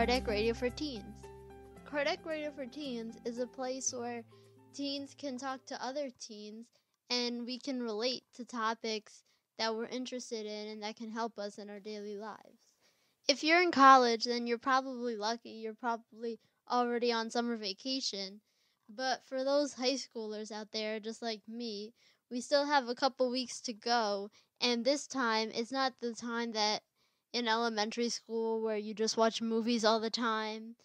Kardec Radio for Teens. Kardec Radio for Teens is a place where teens can talk to other teens and we can relate to topics that we're interested in and that can help us in our daily lives. If you're in college, then you're probably lucky. You're probably already on summer vacation. But for those high schoolers out there, just like me, we still have a couple weeks to go. And this time, it's not the time that in elementary school where you just watch movies all the time.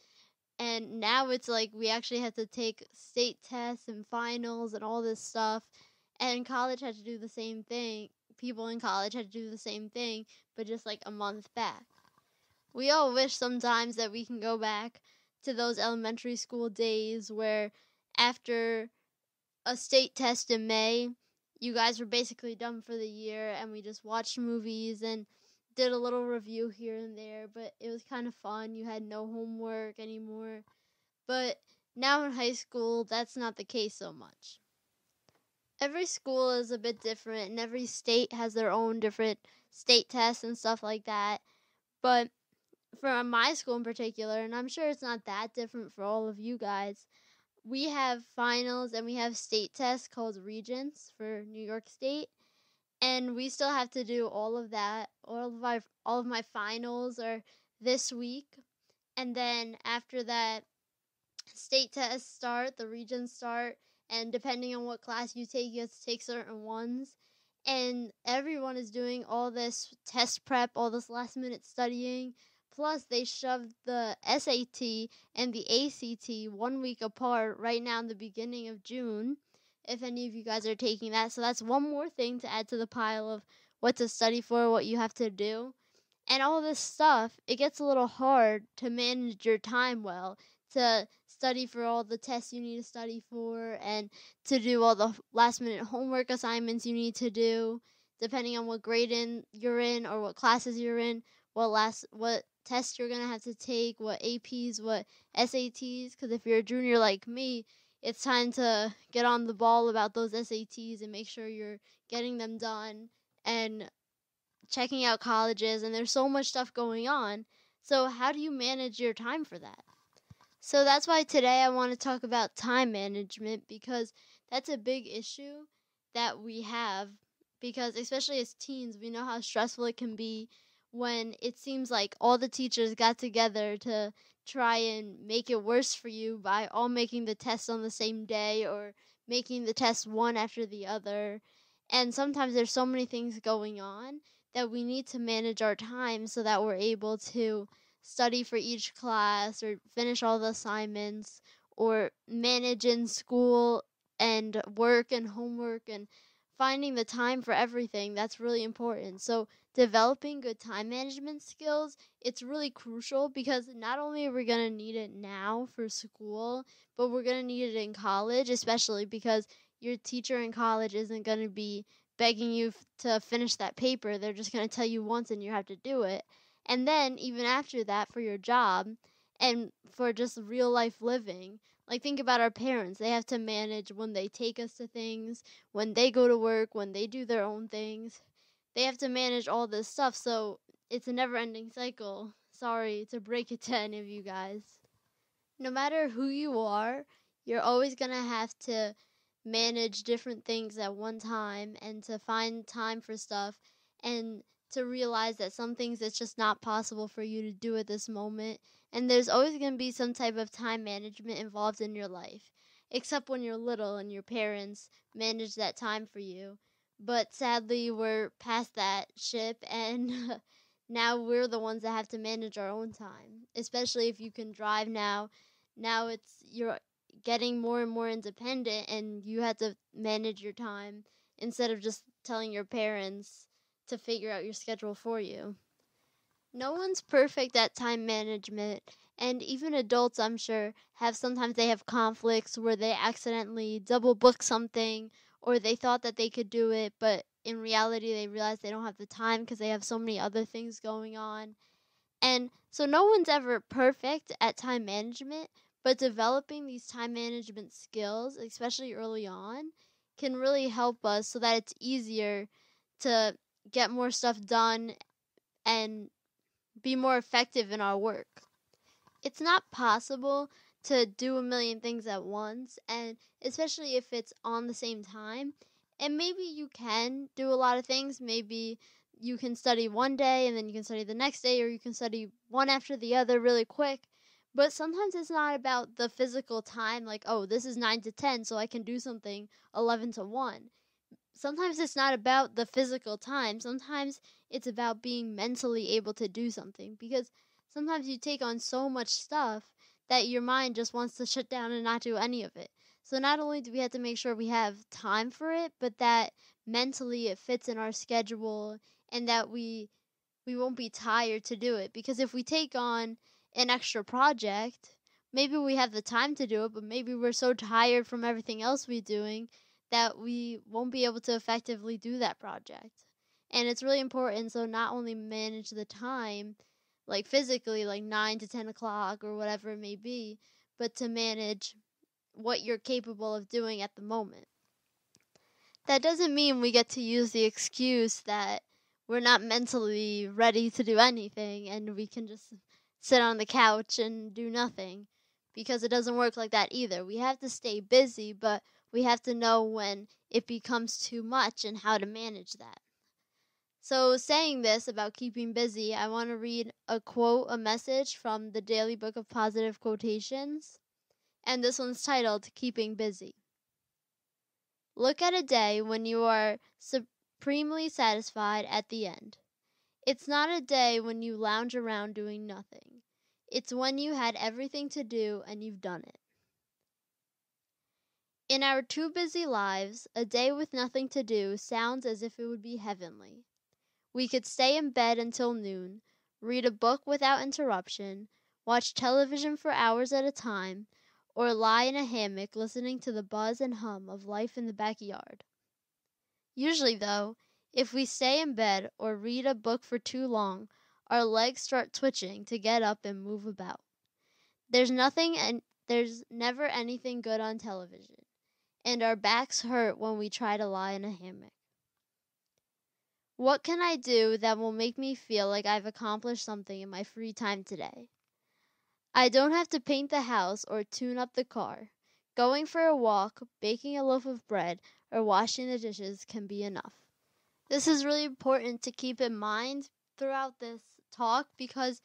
And now it's like we actually have to take state tests and finals and all this stuff. And college had to do the same thing. People in college had to do the same thing, but just like a month back. We all wish sometimes that we can go back to those elementary school days where after a state test in May, you guys were basically done for the year and we just watched movies and did a little review here and there, but it was kind of fun. You had no homework anymore. But now in high school, that's not the case so much. Every school is a bit different, and every state has their own different state tests and stuff like that. But for my school in particular, and I'm sure it's not that different for all of you guys, we have finals and we have state tests called Regents for New York State. And we still have to do all of that. All of my finals are this week. And then after that, state tests start, the Regents start, and depending on what class you take, you have to take certain ones. And everyone is doing all this test prep, all this last minute studying. Plus, they shoved the SAT and the ACT 1 week apart right now in the beginning of June, if any of you guys are taking that. So that's one more thing to add to the pile of what to study for, what you have to do. And all this stuff, it gets a little hard to manage your time well, to study for all the tests you need to study for, and to do all the last minute homework assignments you need to do, depending on what grade you're in or what classes you're in, what tests you're going to have to take, what APs, what SATs, because if you're a junior like me, it's time to get on the ball about those SATs and make sure you're getting them done and checking out colleges, and there's so much stuff going on. So how do you manage your time for that? So that's why today I want to talk about time management, because that's a big issue that we have, because especially as teens, we know how stressful it can be when it seems like all the teachers got together to try and make it worse for you by all making the tests on the same day or making the tests one after the other. And sometimes there's so many things going on that we need to manage our time so that we're able to study for each class or finish all the assignments or manage in school and work and homework and finding the time for everything. That's really important. So developing good time management skills, it's really crucial, because not only are we going to need it now for school, but we're going to need it in college, especially because your teacher in college isn't going to be begging you to finish that paper. They're just going to tell you once and you have to do it. And then even after that, for your job and for just real life living, like think about our parents. They have to manage when they take us to things, when they go to work, when they do their own things. They have to manage all this stuff, so it's a never-ending cycle. Sorry to break it to any of you guys. No matter who you are, you're always going to have to manage different things at one time and to find time for stuff and to realize that some things it's just not possible for you to do at this moment. And there's always going to be some type of time management involved in your life, except when you're little and your parents manage that time for you. But sadly, we're past that ship, and now we're the ones that have to manage our own time, especially if you can drive now. Now you're getting more and more independent, and you have to manage your time instead of just telling your parents to figure out your schedule for you. No one's perfect at time management, and even adults, I'm sure, sometimes they have conflicts where they accidentally double book something, or they thought that they could do it, but in reality they realize they don't have the time because they have so many other things going on. And so no one's ever perfect at time management, but developing these time management skills, especially early on, can really help us so that it's easier to get more stuff done and be more effective in our work. It's not possible to do a million things at once, and especially if it's on the same time. And maybe you can do a lot of things. Maybe you can study one day and then you can study the next day, or you can study one after the other really quick. But sometimes it's not about the physical time, like, oh, this is 9 to 10, so I can do something 11 to 1. Sometimes it's not about the physical time. Sometimes it's about being mentally able to do something, because sometimes you take on so much stuff that your mind just wants to shut down and not do any of it. So not only do we have to make sure we have time for it, but that mentally it fits in our schedule, and that we won't be tired to do it. Because if we take on an extra project, maybe we have the time to do it, but maybe we're so tired from everything else we're doing that we won't be able to effectively do that project. And it's really important, so not only manage the time, like physically, like 9 to 10 o'clock or whatever it may be, but to manage what you're capable of doing at the moment. That doesn't mean we get to use the excuse that we're not mentally ready to do anything and we can just sit on the couch and do nothing, because it doesn't work like that either. We have to stay busy, but we have to know when it becomes too much and how to manage that. So, saying this about keeping busy, I want to read a quote, a message from the Daily Book of Positive Quotations, and this one's titled Keeping Busy. Look at a day when you are supremely satisfied at the end. It's not a day when you lounge around doing nothing. It's when you had everything to do and you've done it. In our too busy lives, a day with nothing to do sounds as if it would be heavenly. We could stay in bed until noon, read a book without interruption, watch television for hours at a time, or lie in a hammock listening to the buzz and hum of life in the backyard. Usually, though, if we stay in bed or read a book for too long, our legs start twitching to get up and move about. There's never anything good on television, and our backs hurt when we try to lie in a hammock. What can I do that will make me feel like I've accomplished something in my free time today? I don't have to paint the house or tune up the car. Going for a walk, baking a loaf of bread, or washing the dishes can be enough. This is really important to keep in mind throughout this talk, because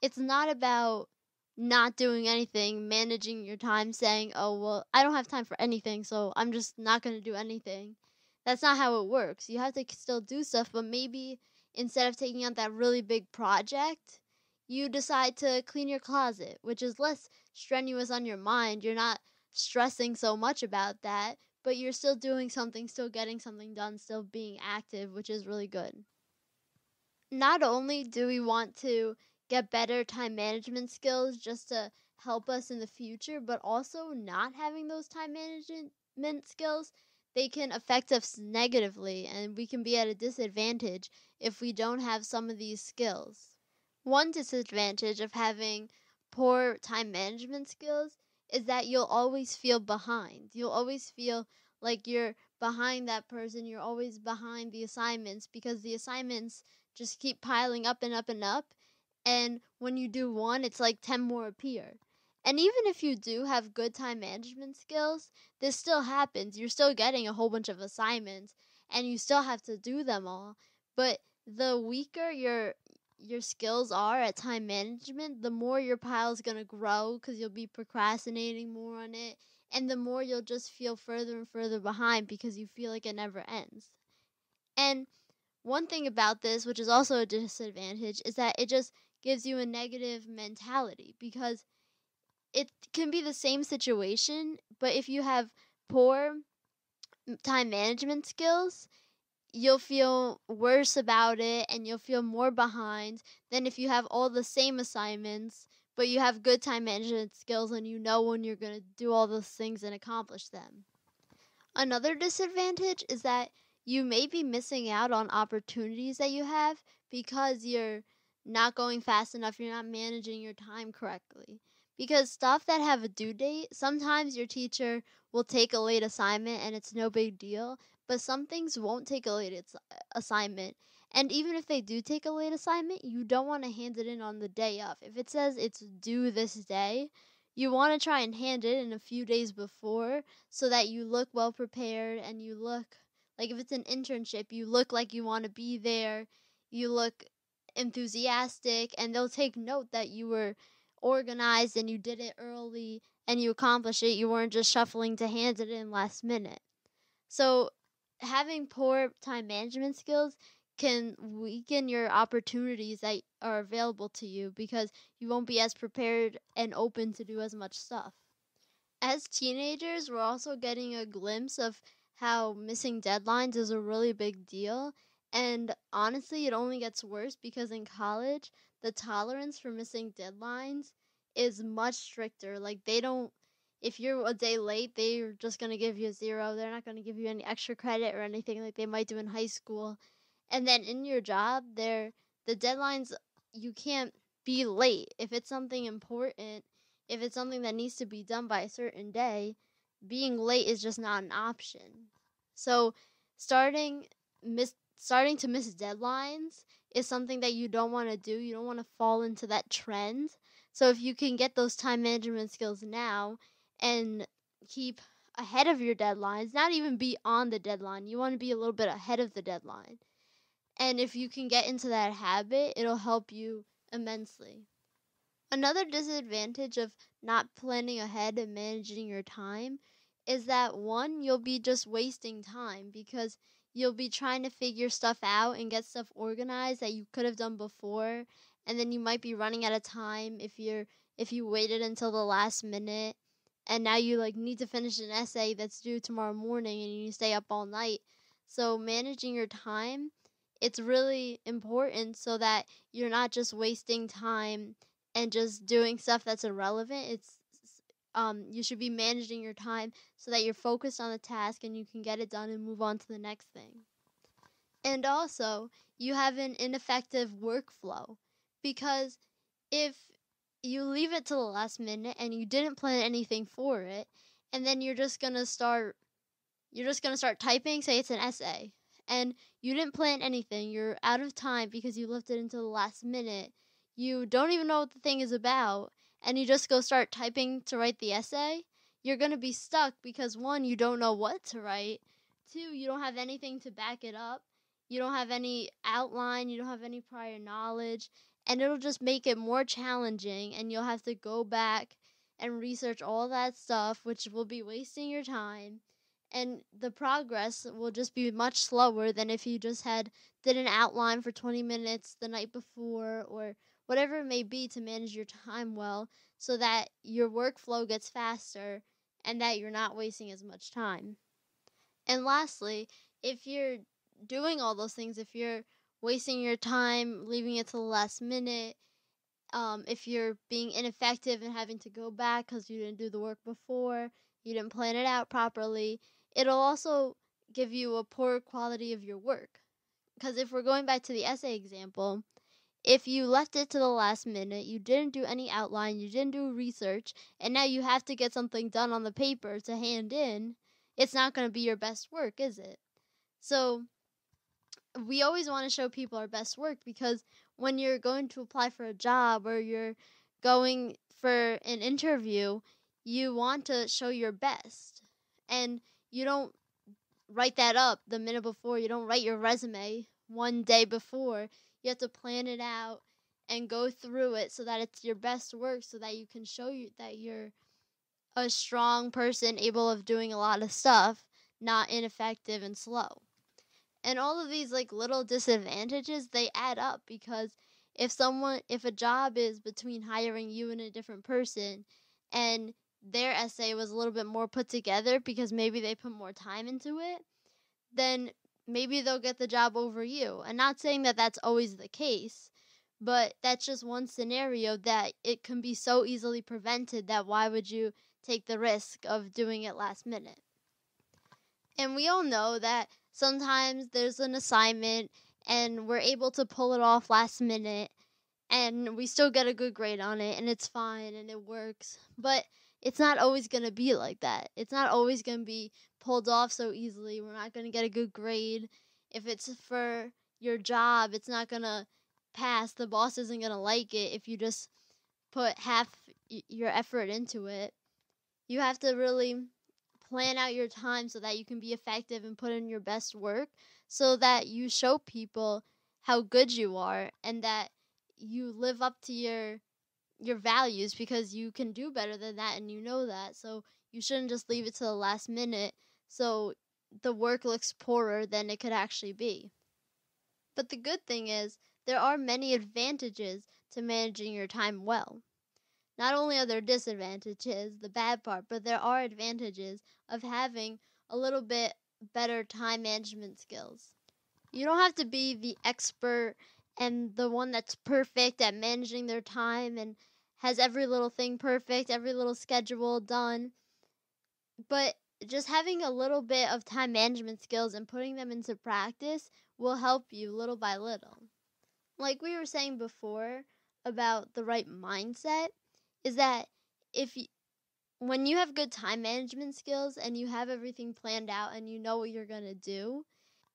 it's not about not doing anything, managing your time, saying, oh, well, I don't have time for anything, so I'm just not going to do anything. That's not how it works. You have to still do stuff, but maybe instead of taking on that really big project, you decide to clean your closet, which is less strenuous on your mind. You're not stressing so much about that, but you're still doing something, still getting something done, still being active, which is really good. Not only do we want to get better time management skills just to help us in the future, but also not having those time management skills, they can affect us negatively, and we can be at a disadvantage if we don't have some of these skills. One disadvantage of having poor time management skills is that you'll always feel behind. You'll always feel like you're behind that person. You're always behind the assignments, because the assignments just keep piling up and up and up. And when you do one, it's like 10 more appear. And even if you do have good time management skills, this still happens. You're still getting a whole bunch of assignments and you still have to do them all. But the weaker your skills are at time management, the more your pile is going to grow, because you'll be procrastinating more on it, and the more you'll just feel further and further behind because you feel like it never ends. And one thing about this, which is also a disadvantage, is that it just gives you a negative mentality, because it can be the same situation, but if you have poor time management skills, you'll feel worse about it and you'll feel more behind than if you have all the same assignments, but you have good time management skills and you know when you're going to do all those things and accomplish them. Another disadvantage is that you may be missing out on opportunities that you have because you're not going fast enough, you're not managing your time correctly. Because stuff that have a due date, sometimes your teacher will take a late assignment and it's no big deal, but some things won't take a late assignment. And even if they do take a late assignment, you don't want to hand it in on the day of. If it says it's due this day, you want to try and hand it in a few days before so that you look well prepared and you look like if it's an internship, you look like you want to be there, you look enthusiastic, and they'll take note that you were organized and you did it early and you accomplished it. You weren't just shuffling to hand it in last minute. So, having poor time management skills can weaken your opportunities that are available to you because you won't be as prepared and open to do as much stuff. As teenagers, we're also getting a glimpse of how missing deadlines is a really big deal. And honestly, it only gets worse because in college, the tolerance for missing deadlines is much stricter. Like, they don't, if you're a day late, they're just going to give you a 0. They're not going to give you any extra credit or anything like they might do in high school. And then in your job, the deadlines, you can't be late. If it's something important, if it's something that needs to be done by a certain day, being late is just not an option. So starting starting to miss deadlines is something that you don't want to do. You don't want to fall into that trend. So if you can get those time management skills now and keep ahead of your deadlines, not even be on the deadline. You want to be a little bit ahead of the deadline. And if you can get into that habit, it'll help you immensely. Another disadvantage of not planning ahead and managing your time is that one, you'll be just wasting time because you'll be trying to figure stuff out and get stuff organized that you could have done before, and then you might be running out of time if you waited until the last minute and now you like need to finish an essay that's due tomorrow morning and you stay up all night. So managing your time, it's really important so that you're not just wasting time and just doing stuff that's irrelevant. It's you should be managing your time so that you're focused on the task and you can get it done and move on to the next thing. And also, you have an ineffective workflow because if you leave it to the last minute and you didn't plan anything for it, and then you're just gonna start typing, say it's an essay, and you didn't plan anything, you're out of time because you left it until the last minute, you don't even know what the thing is about, and you just go start typing to write the essay, you're gonna be stuck because one, you don't know what to write, two, you don't have anything to back it up, you don't have any outline, you don't have any prior knowledge, and it'll just make it more challenging, and you'll have to go back and research all that stuff, which will be wasting your time, and the progress will just be much slower than if you just did an outline for 20 minutes the night before or whatever it may be to manage your time well so that your workflow gets faster and that you're not wasting as much time. And lastly, if you're doing all those things, if you're wasting your time, leaving it to the last minute, if you're being ineffective and having to go back because you didn't do the work before, you didn't plan it out properly, it'll also give you a poor quality of your work. Because if we're going back to the essay example, if you left it to the last minute, you didn't do any outline, you didn't do research, and now you have to get something done on the paper to hand in, it's not going to be your best work, is it? So we always want to show people our best work because when you're going to apply for a job or you're going for an interview, you want to show your best. And you don't write that up the minute before. You don't write your resume one day before. You have to plan it out and go through it so that it's your best work so that you can show you that you're a strong person able of doing a lot of stuff, not ineffective and slow. And all of these like little disadvantages, they add up because if a job is between hiring you and a different person and their essay was a little bit more put together because maybe they put more time into it, then maybe they'll get the job over you. And not saying that that's always the case, but that's just one scenario that it can be so easily prevented that why would you take the risk of doing it last minute? And we all know that sometimes there's an assignment and we're able to pull it off last minute and we still get a good grade on it and it's fine and it works. But it's not always going to be like that. It's not always going to be pulled off so easily. We're not going to get a good grade. If it's for your job, it's not going to pass. The boss isn't going to like it if you just put half your effort into it. You have to really plan out your time so that you can be effective and put in your best work so that you show people how good you are and that you live up to your values, because you can do better than that and you know that. So you shouldn't just leave it to the last minute so the work looks poorer than it could actually be. But the good thing is there are many advantages to managing your time well. Not only are there disadvantages, the bad part, but there are advantages of having a little bit better time management skills. You don't have to be the expert and the one that's perfect at managing their time and has every little thing perfect, every little schedule done. But just having a little bit of time management skills and putting them into practice will help you little by little. Like we were saying before about the right mindset, is that if you, when you have good time management skills and you have everything planned out and you know what you're going to do,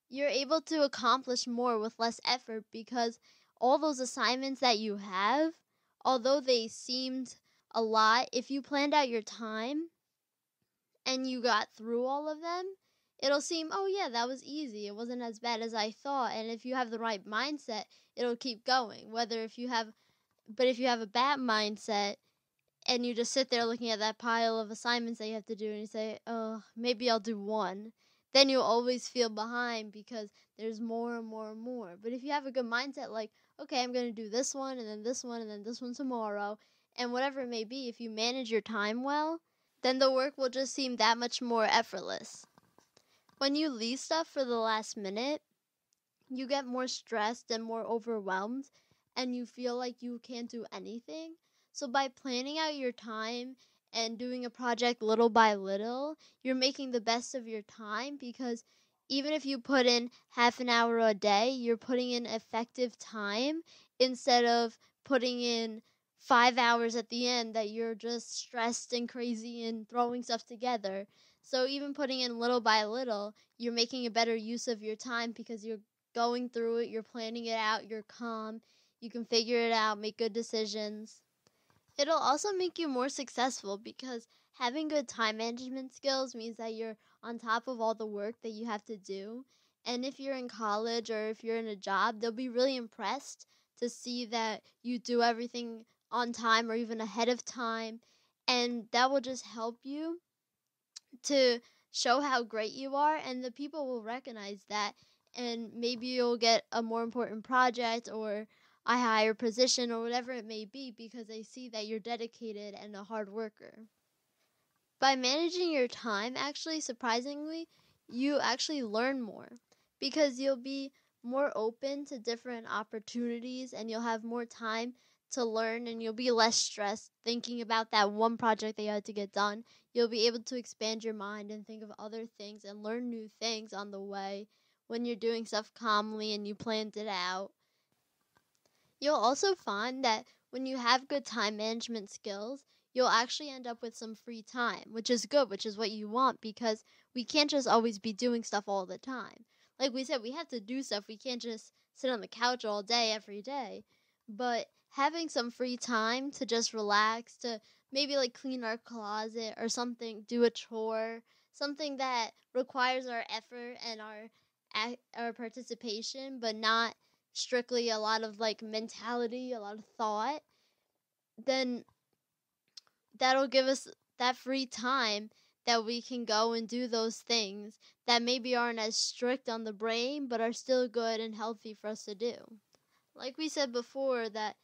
you're able to accomplish more with less effort, because all those assignments that you have, although they seemed a lot, if you planned out your time and you got through all of them, it'll seem, oh yeah, that was easy. It wasn't as bad as I thought. And if you have the right mindset, it'll keep going. But if you have a bad mindset and you just sit there looking at that pile of assignments that you have to do and you say, oh, maybe I'll do one, then you'll always feel behind because there's more and more and more. But if you have a good mindset, like, okay, I'm going to do this one and then this one and then this one tomorrow, and whatever it may be, if you manage your time well, then the work will just seem that much more effortless. When you leave stuff for the last minute, you get more stressed and more overwhelmed, and you feel like you can't do anything. So by planning out your time and doing a project little by little, you're making the best of your time, because even if you put in half an hour a day, you're putting in effective time instead of putting in 5 hours at the end that you're just stressed and crazy and throwing stuff together. So even putting in little by little, you're making a better use of your time because you're going through it, you're planning it out, you're calm, you can figure it out, make good decisions. It'll also make you more successful, because having good time management skills means that you're on top of all the work that you have to do. And if you're in college or if you're in a job, they'll be really impressed to see that you do everything on time or even ahead of time. And that will just help you to show how great you are, and the people will recognize that, and maybe you'll get a more important project or a higher position or whatever it may be, because they see that you're dedicated and a hard worker. By managing your time, actually, surprisingly, you actually learn more, because you'll be more open to different opportunities and you'll have more time to learn, and you'll be less stressed thinking about that one project that you had to get done. You'll be able to expand your mind and think of other things and learn new things on the way when you're doing stuff calmly and you planned it out. You'll also find that when you have good time management skills, you'll actually end up with some free time, which is good, which is what you want, because we can't just always be doing stuff all the time. Like we said, we have to do stuff. We can't just sit on the couch all day, every day. But having some free time to just relax, to maybe like clean our closet or something, do a chore, something that requires our effort and our participation, but not strictly a lot of like mentality, a lot of thought, then that'll give us that free time that we can go and do those things that maybe aren't as strict on the brain but are still good and healthy for us to do. Like we said before, that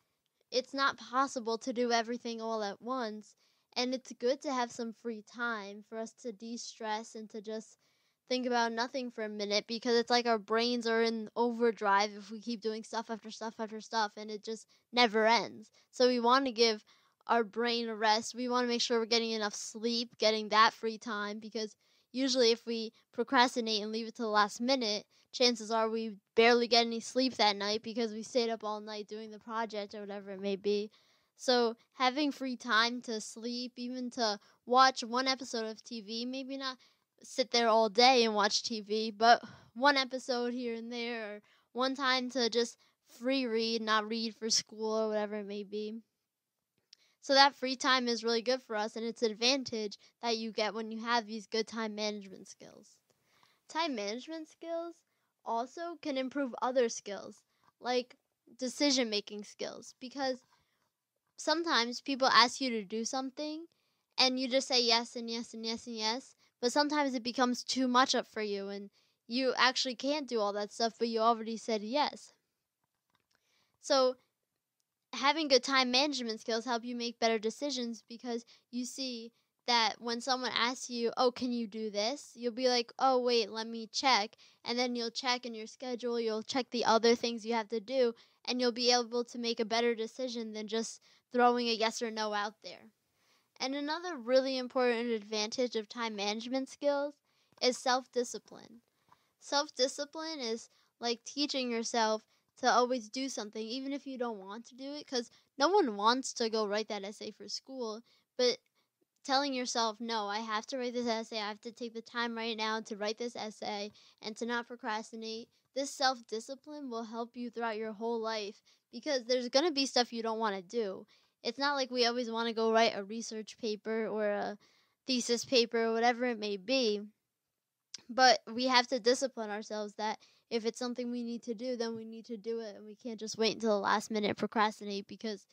it's not possible to do everything all at once, and it's good to have some free time for us to de-stress and to just think about nothing for a minute, because it's like our brains are in overdrive if we keep doing stuff after stuff after stuff and it just never ends. So we want to give our brain a rest. We want to make sure we're getting enough sleep, getting that free time, because usually if we procrastinate and leave it to the last minute, chances are we barely get any sleep that night because we stayed up all night doing the project or whatever it may be. So having free time to sleep, even to watch one episode of TV, maybe not sit there all day and watch TV, but one episode here and there, or one time to just free read, not read for school or whatever it may be. So that free time is really good for us, and it's an advantage that you get when you have these good time management skills. Time management skills also can improve other skills, like decision-making skills, because sometimes people ask you to do something and you just say yes and yes and yes and yes, but sometimes it becomes too much up for you and you actually can't do all that stuff, but you already said yes. So having good time management skills help you make better decisions, because you see that when someone asks you, oh, can you do this? You'll be like, oh, wait, let me check. And then you'll check in your schedule, you'll check the other things you have to do, and you'll be able to make a better decision than just throwing a yes or no out there. And another really important advantage of time management skills is self-discipline. Self-discipline is like teaching yourself to always do something, even if you don't want to do it, because no one wants to go write that essay for school, but telling yourself, no, I have to write this essay, I have to take the time right now to write this essay and to not procrastinate. This self-discipline will help you throughout your whole life, because there's going to be stuff you don't want to do. It's not like we always want to go write a research paper or a thesis paper or whatever it may be, but we have to discipline ourselves that if it's something we need to do, then we need to do it, and we can't just wait until the last minute and procrastinate, because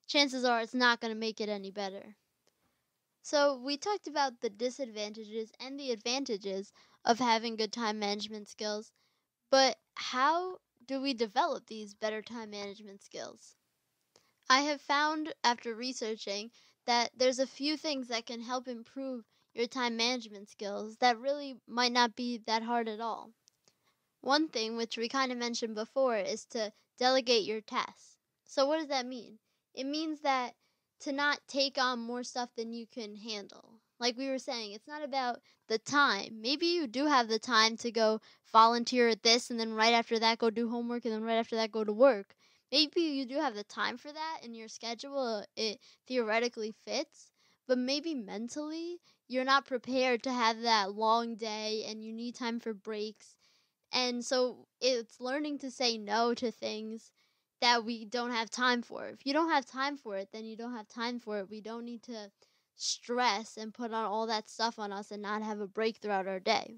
chances are it's not going to make it any better. So we talked about the disadvantages and the advantages of having good time management skills, but how do we develop these better time management skills? I have found after researching that there's a few things that can help improve your time management skills that really might not be that hard at all. One thing, which we kind of mentioned before, is to delegate your tasks. So what does that mean? It means that to not take on more stuff than you can handle. Like we were saying, it's not about the time. Maybe you do have the time to go volunteer at this, and then right after that go do homework, and then right after that go to work. Maybe you do have the time for that in your schedule, it theoretically fits, but maybe mentally you're not prepared to have that long day and you need time for breaks. And so it's learning to say no to things that we don't have time for. If you don't have time for it, then you don't have time for it. We don't need to stress and put on all that stuff on us and not have a break throughout our day.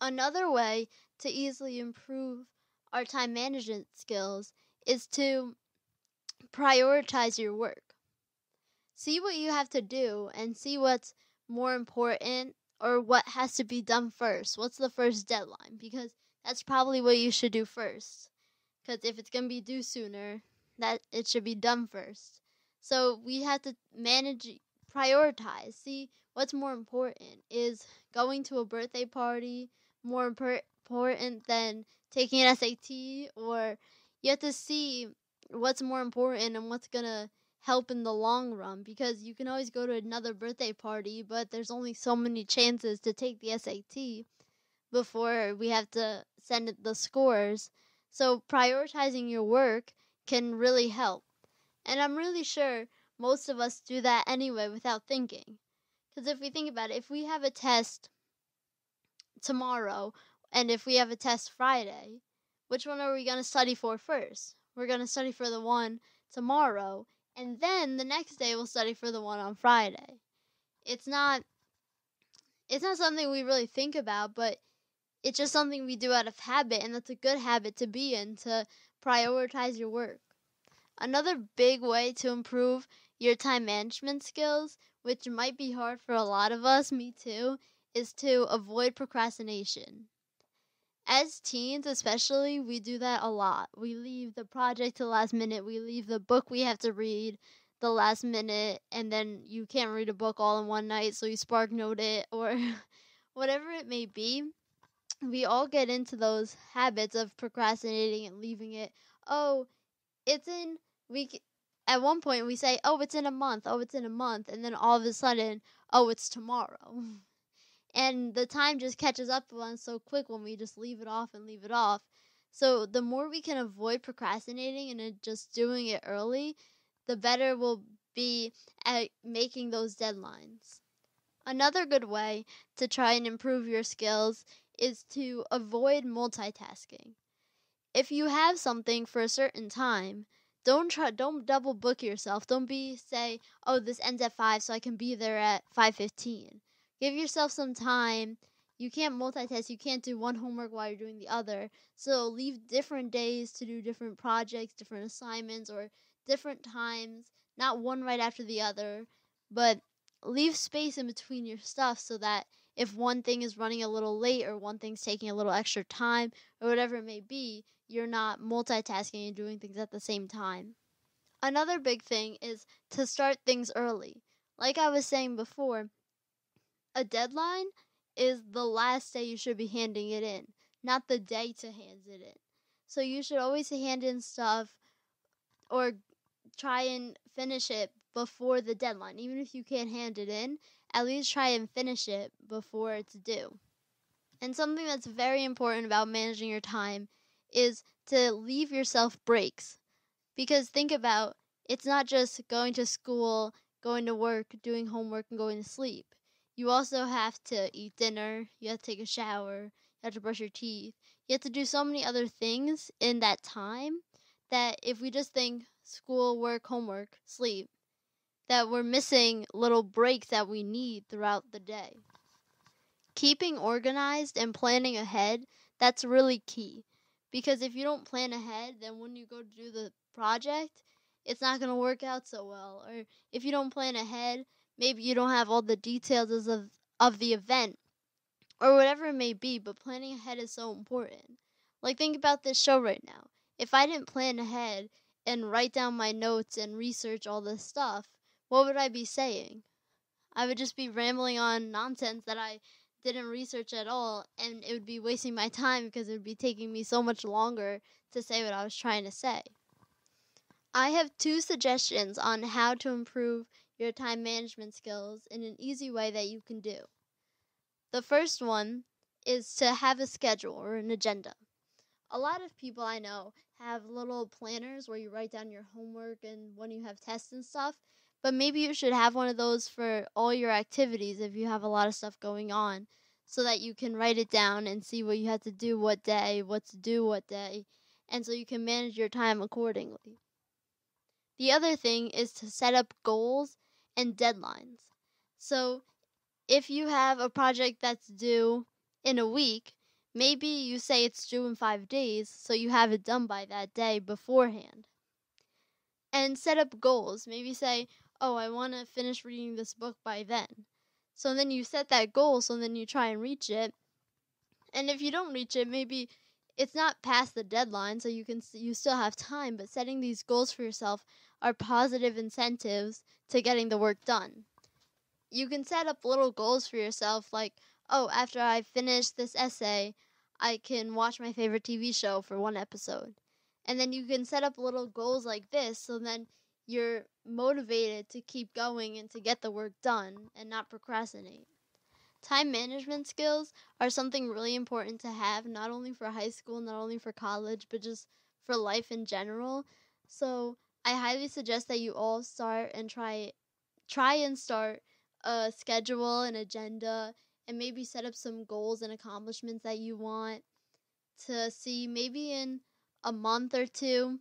Another way to easily improve our time management skills is to prioritize your work. See what you have to do and see what's more important or what has to be done first. What's the first deadline? Because that's probably what you should do first. Because if it's going to be due sooner, that it should be done first. So we have to prioritize. See what's more important. Is going to a birthday party more important than taking an SAT? Or you have to see what's more important and what's going to help in the long run, because you can always go to another birthday party, but there's only so many chances to take the SAT before we have to send the scores. So prioritizing your work can really help. And I'm really sure most of us do that anyway without thinking. Because if we think about it, if we have a test tomorrow and if we have a test Friday, which one are we going to study for first? We're going to study for the one tomorrow, and then the next day we'll study for the one on Friday. It's not something we really think about, but it's just something we do out of habit, and that's a good habit to be in, to prioritize your work. Another big way to improve your time management skills, which might be hard for a lot of us, me too, is to avoid procrastination. As teens especially, we do that a lot. We leave the project to the last minute. We leave the book we have to read the last minute, and then you can't read a book all in one night, so you spark note it, or whatever it may be. We all get into those habits of procrastinating and leaving it. Oh, it's in at one point we say, oh, it's in a month. Oh, it's in a month. And then all of a sudden, oh, it's tomorrow. And the time just catches up to us so quick when we just leave it off and leave it off. So the more we can avoid procrastinating and just doing it early, the better we'll be at making those deadlines. Another good way to try and improve your skills is to avoid multitasking. if you have something for a certain time, don't double book yourself. Don't say, "Oh, this ends at 5, so I can be there at 5:15." Give yourself some time. You can't multitask. You can't do one homework while you're doing the other. So leave different days to do different projects, different assignments, or different times, not one right after the other, but leave space in between your stuff so that if one thing is running a little late or one thing's taking a little extra time or whatever it may be, you're not multitasking and doing things at the same time. Another big thing is to start things early. Like I was saying before, a deadline is the last day you should be handing it in, not the day to hand it in. So you should always hand in stuff or try and finish it before the deadline. Even if you can't hand it in, at least try and finish it before it's due. And something that's very important about managing your time is to leave yourself breaks. Because think about, it's not just going to school, going to work, doing homework, and going to sleep. You also have to eat dinner, you have to take a shower, you have to brush your teeth. You have to do so many other things in that time that if we just think school, work, homework, sleep, that we're missing little breaks that we need throughout the day. Keeping organized and planning ahead, that's really key. Because if you don't plan ahead, then when you go to do the project, it's not going to work out so well. Or if you don't plan ahead, maybe you don't have all the details of the event or whatever it may be, but planning ahead is so important. Like, think about this show right now. If I didn't plan ahead and write down my notes and research all this stuff, what would I be saying? I would just be rambling on nonsense that I didn't research at all, and it would be wasting my time because it would be taking me so much longer to say what I was trying to say. I have 2 suggestions on how to improve your time management skills in an easy way that you can do. The first one is to have a schedule or an agenda. A lot of people I know have little planners where you write down your homework and when you have tests and stuff, but maybe you should have one of those for all your activities if you have a lot of stuff going on, so that you can write it down and see what you have to do what day, what to do what day, and so you can manage your time accordingly. The other thing is to set up goals and deadlines. So if you have a project that's due in a week, maybe you say it's due in 5 days, so you have it done by that day beforehand. And set up goals. Maybe say, "Oh, I want to finish reading this book by then." So then you set that goal, so then you try and reach it. And if you don't reach it, maybe it's not past the deadline, so you still have time, but setting these goals for yourself are positive incentives to getting the work done. You can set up little goals for yourself, like, "Oh, after I finish this essay, I can watch my favorite TV show for 1 episode." And then you can set up little goals like this, so then you're motivated to keep going and to get the work done and not procrastinate. Time management skills are something really important to have, not only for high school, not only for college, but just for life in general. So I highly suggest that you all start and try and start a schedule, an agenda, and maybe set up some goals and accomplishments that you want to see maybe in a month or two,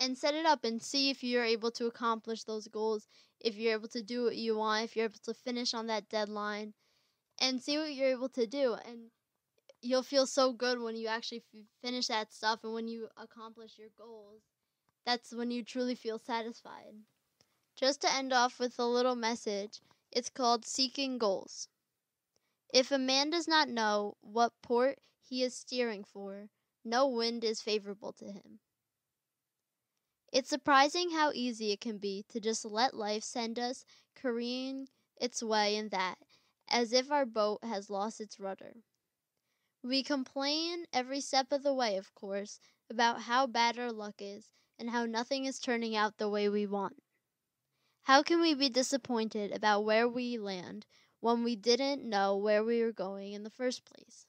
and set it up and see if you're able to accomplish those goals, if you're able to do what you want, if you're able to finish on that deadline, and see what you're able to do. And you'll feel so good when you actually finish that stuff and when you accomplish your goals. That's when you truly feel satisfied. Just to end off with a little message, it's called Seeking Goals. If a man does not know what port he is steering for, no wind is favorable to him. It's surprising how easy it can be to just let life send us careening its way in that, as if our boat has lost its rudder. We complain every step of the way, of course, about how bad our luck is and how nothing is turning out the way we want. How can we be disappointed about where we land when we didn't know where we were going in the first place?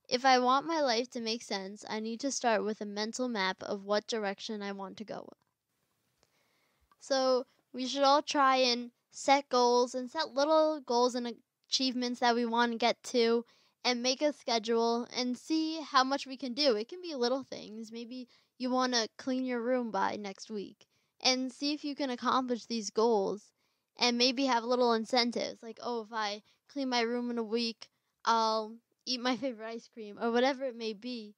If I want my life to make sense, I need to start with a mental map of what direction I want to go. So we should all try and set goals and set little goals and achievements that we want to get to, and make a schedule and see how much we can do. It can be little things. Maybe you want to clean your room by next week and see if you can accomplish these goals and maybe have little incentives like, oh, if I clean my room in a week, I'll eat my favorite ice cream or whatever it may be.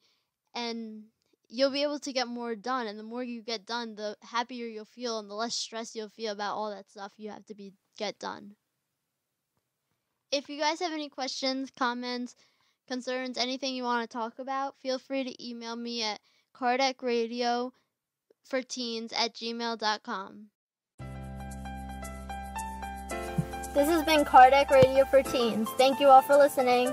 And you'll be able to get more done. And the more you get done, the happier you'll feel and the less stress you'll feel about all that stuff you have to get done. If you guys have any questions, comments, concerns, anything you want to talk about, feel free to email me at cardecradioforteens@gmail.com. This has been Cardec Radio for Teens. Thank you all for listening.